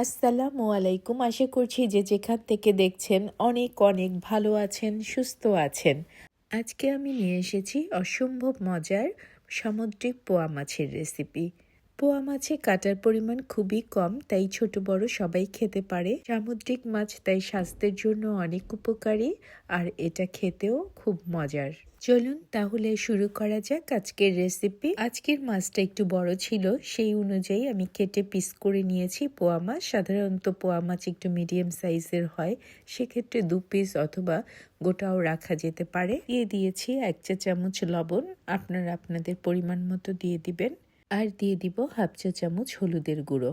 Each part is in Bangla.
আসসালামু আলাইকুম। আশা করছি যে যেখান থেকে দেখছেন অনেক অনেক ভালো আছেন, সুস্থ আছেন। আজকে আমি নিয়ে এসেছি অসম্ভব মজার সামুদ্রিক পোয়া মাছের রেসিপি। পোয়া মাছে কাটার পরিমাণ খুবই কম, তাই ছোট বড় সবাই খেতে পারে। সামুদ্রিক মাছ তাই স্বাস্থ্যের জন্য অনেক উপকারী, আর এটা খেতেও খুব মজার। চলুন তাহলে শুরু করা যাক আজকের রেসিপি। আজকের মাছটা একটু বড় ছিল, সেই অনুযায়ী আমি কেটে পিস করে নিয়েছি পোয়া মাছ। সাধারণত পোয়া মাছ একটু মিডিয়াম সাইজের হয়, সেক্ষেত্রে 2 পিস অথবা গোটাও রাখা যেতে পারে। দিয়ে দিয়েছি 1 চা চামচ লবণ, আপনারা আপনাদের পরিমাণ মতো দিয়ে দিবেন। আর দিয়ে দিব 1/2 চা চামচ হলুদের গুঁড়ো।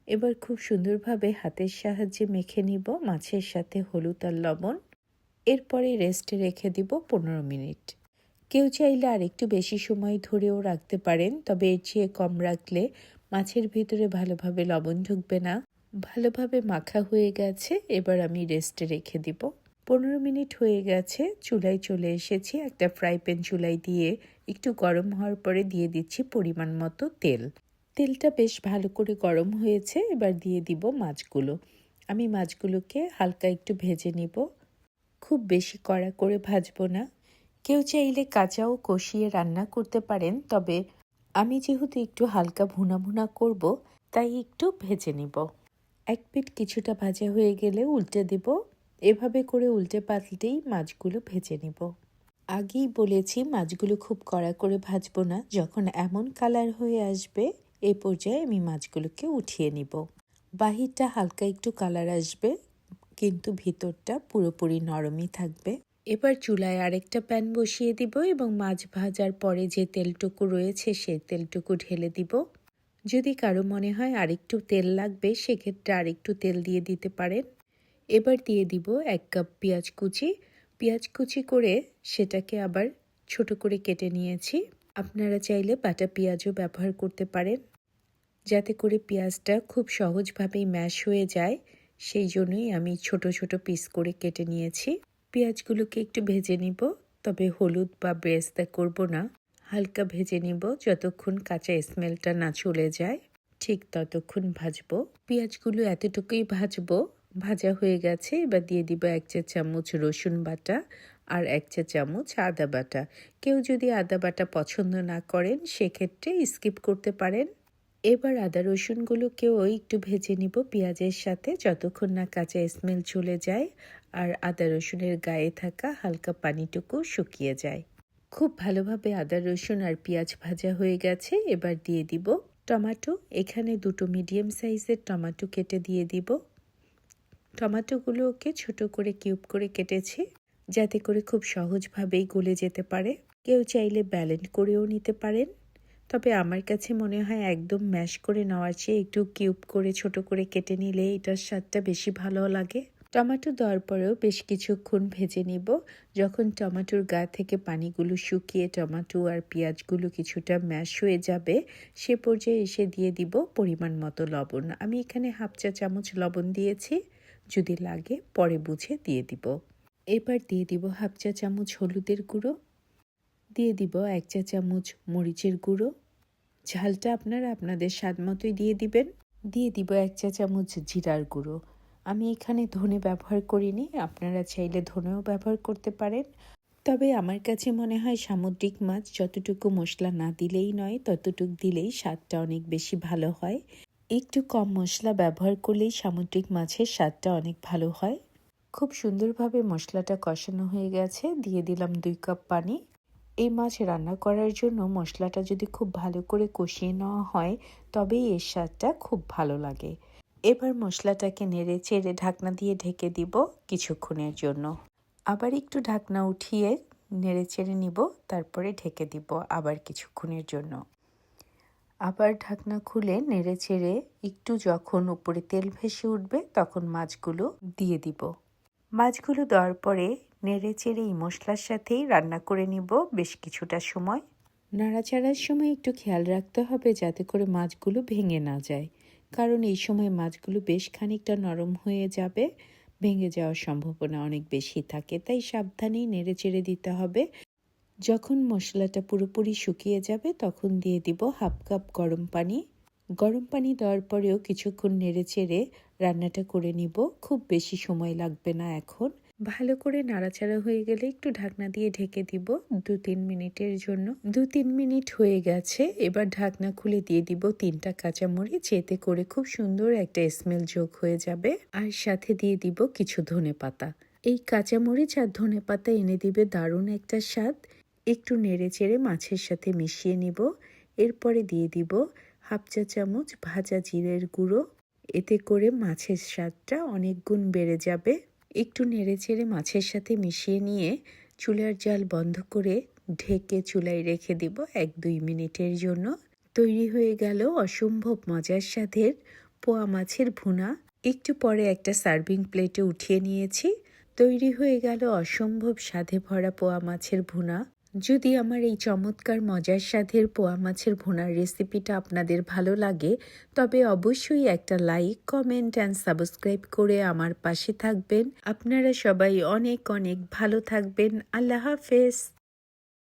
এবার খুব সুন্দরভাবে হাতের সাহায্যে মেখে নিব মাছের সাথে হলুদ আর লবণ। এরপরে রেস্টে রেখে দিব 15 মিনিট। কেউ চাইলে আর একটু বেশি সময় ধরেও রাখতে পারেন, তবে এর চেয়ে কম রাখলে মাছের ভিতরে ভালোভাবে লবণ ঢুকবে না। ভালোভাবে মাখা হয়ে গেছে, এবার আমি রেস্টে রেখে দিব। 15 মিনিট হয়ে গেছে, চুলায় চলে এসেছি। একটা ফ্রাই প্যান চুলায় দিয়ে একটু গরম হওয়ার পরে দিয়ে দিচ্ছি পরিমাণ মতো তেল। তেলটা বেশ ভালো করে গরম হয়েছে, এবার দিয়ে দিব মাছগুলো। আমি মাছগুলোকে হালকা একটু ভেজে নিব, খুব বেশি কড়া করে ভাজবো না। কেউ চাইলে কাঁচাও কষিয়ে রান্না করতে পারেন, তবে আমি যেহেতু একটু হালকা ভুনা ভুনা করব, তাই একটু ভেজে নিব। এক পিঠ কিছুটা ভাজা হয়ে গেলে উল্টে দেব। এভাবে করে উল্টে পাল্টেই মাছগুলো ভেজে নিব। আগেই বলেছি মাছগুলো খুব কড়া করে ভাজবো না। যখন এমন কালার হয়ে আসবে, এই পর্যায়ে আমি মাছগুলোকে উঠিয়ে নিব। বাহিরটা হালকা একটু কালার আসবে, কিন্তু ভিতরটা পুরোপুরি নরমই থাকবে। এবার চুলায় আরেকটা প্যান বসিয়ে দিব এবং মাছ ভাজার পরে যে তেলটুকু রয়েছে সেই তেলটুকু ঢেলে দিব। যদি কারো মনে হয় আরেকটু তেল লাগবে, সেক্ষেত্রে আরেকটু তেল দিয়ে দিতে পারেন। এবার দিয়ে দিব 1 কাপ পেঁয়াজ কুচি। পেঁয়াজ কুচি করে সেটাকে আবার ছোট করে কেটে নিয়েছি। আপনারা চাইলে বাটা পেঁয়াজও ব্যবহার করতে পারেন, যাতে করে পেঁয়াজটা খুব সহজভাবেই ম্যাশ হয়ে যায়। সেই জন্যই আমি ছোট ছোট পিস করে কেটে নিয়েছি। পেঁয়াজগুলোকে একটু ভেজে নিব, তবে হলুদ বা বেরেস্তা করব না। হালকা ভেজে নিব, যতক্ষণ কাঁচা স্মেলটা না চলে যায় ঠিক ততক্ষণ ভাজবো। পেঁয়াজগুলো এতটুকুই ভাজবো। ভাজা হয়ে গেছে, এবার দিয়ে দিব 1 চা চামচ রসুন বাটা আর 1 চা চামচ আদা বাটা। কেউ যদি আদা বাটা পছন্দ না করেন, সেক্ষেত্রে স্কিপ করতে পারেন। এবার আদা রসুনগুলোকেও একটু ভেজে নিব পেঁয়াজের সাথে, যতক্ষণ না কাঁচা স্মেল চলে যায় আর আদা রসুনের গায়ে থাকা হালকা পানিটুকু শুকিয়ে যায়। খুব ভালোভাবে আদা রসুন আর পেঁয়াজ ভাজা হয়ে গেছে, এবার দিয়ে দিব টমেটো। এখানে 2টো মিডিয়াম সাইজের টমেটো কেটে দিয়ে দিব। টমেটোগুলোকে ছোট করে কিউব করে কেটেছি, যাতে করে খুব সহজভাবেই গলে যেতে পারে। কেউ চাইলে ব্যালেন্ড করেও নিতে পারেন, তবে আমার কাছে মনে হয় একদম ম্যাশ করে নেওয়ার চেয়ে একটু কিউব করে ছোট করে কেটে নিলে এটার স্বাদটা বেশি ভালো লাগে। টমেটো দেওয়ার পরেও বেশ কিছুক্ষণ ভেজে নিব। যখন টমেটোর গা থেকে পানিগুলো শুকিয়ে টমেটো আর পেঁয়াজগুলো কিছুটা ম্যাশ হয়ে যাবে, সে পর্যায়ে এসে দিয়ে দিব পরিমাণ মতো লবণ। আমি এখানে 1/2 চা চামচ লবণ দিয়েছি, যদি লাগে পরে বুঝে দিয়ে দিব। এবার দিয়ে দিব 1/2 চা চামচ হলুদের গুঁড়ো, দিয়ে দিব 1 চা চামচ মরিচের গুঁড়ো। ঝালটা আপনারা আপনাদের স্বাদ মতোই দিয়ে দিবেন। দিয়ে দিব 1 চা চামচ জিরার গুঁড়ো। আমি এখানে ধনে ব্যবহার করিনি, আপনারা চাইলে ধনেও ব্যবহার করতে পারেন। তবে আমার কাছে মনে হয় সামুদ্রিক মাছ যতটুকু মশলা না দিলেই নয়, ততটুকু দিলেই স্বাদটা অনেক বেশি ভালো হয়। একটু কম মশলা ব্যবহার করলেই সামুদ্রিক মাছের স্বাদটা অনেক ভালো হয়। খুব সুন্দরভাবে মশলাটা কষানো হয়ে গেছে, দিয়ে দিলাম 2 কাপ পানি। এই মাছ রান্না করার জন্য মশলাটা যদি খুব ভালো করে কষিয়ে নেওয়া হয়, তবেই এর স্বাদটা খুব ভালো লাগে। এবার মশলাটাকে নেড়ে চেড়ে ঢাকনা দিয়ে ঢেকে দিব কিছুক্ষণের জন্য। আবার একটু ঢাকনা উঠিয়ে নেড়ে চেড়ে নিব, তারপরে ঢেকে দিব আবার কিছুক্ষণের জন্য। আবার ঢাকনা খুলে নেড়ে চেড়ে একটু যখন উপরে তেল ভেসে উঠবে, তখন মাছগুলো দিয়ে দিব। মাছগুলো দেওয়ার পরে নেড়ে চেড়ে এই মশলার সাথেই রান্না করে নিব বেশ কিছুটা সময়। নাড়াচাড়ার সময় একটু খেয়াল রাখতে হবে যাতে করে মাছগুলো ভেঙে না যায়, কারণ এই সময় মাছগুলো বেশ খানিকটা নরম হয়ে যাবে, ভেঙে যাওয়ার সম্ভাবনা অনেক বেশি থাকে, তাই সাবধানেই নেড়ে চেড়ে দিতে হবে। যখন মশলাটা পুরোপুরি শুকিয়ে যাবে, তখন দিয়ে দিব 1/2 কাপ গরম পানি। গরম পানি দেওয়ার পরেও কিছুক্ষণ নেড়েচেড়ে রান্নাটা করে নিব। খুব বেশি সময় লাগবে না এখন। ভালো করে নাড়াচাড়া হয়ে গেলে একটু ঢাকনা দিয়ে ঢেকে দিব 2-3 মিনিটের জন্য। 2-3 মিনিট হয়ে গেছে। এবার ঢাকনা খুলে দিয়ে দিব 3টা কাঁচামরিচ, এতে করে খুব সুন্দর একটা স্মেল যোগ হয়ে যাবে। আর সাথে দিয়ে দিব কিছু ধনেপাতা। এই কাঁচামরিচ আর ধনেপাতা এনে দিবে দারুণ একটা স্বাদ। একটু নেড়েচেড়ে মাছের সাথে মিশিয়ে নিব। এরপরে দিয়ে দিব 1/2 চা চামচ ভাজা জিরের গুঁড়ো। এতে করে মাছের স্বাদটা অনেক গুণ বেড়ে যাবে। একটু নেড়েচেড়ে মাছের সাথে মিশিয়ে নিয়ে চুলার জাল বন্ধ করে ঢেকে চুলায় রেখে দিব 1-2 মিনিটের জন্য। তৈরি হয়ে গেল অসম্ভব মজার স্বাদের পোয়া মাছের ভুনা। একটু পরে একটা সার্ভিং প্লেটে উঠিয়ে নিয়েছি। তৈরি হয়ে গেল অসম্ভব স্বাদে ভরা পোয়া মাছের ভুনা। যদি আমার এই চমৎকার মজার স্বাদের পোয়া মাছের ভুনার রেসিপিটা আপনাদের ভালো লাগে, তবে অবশ্যই একটা লাইক, কমেন্ট অ্যান্ড সাবস্ক্রাইব করে আমার পাশে থাকবেন। আপনারা সবাই অনেক অনেক ভালো থাকবেন। আল্লাহ হাফেজ।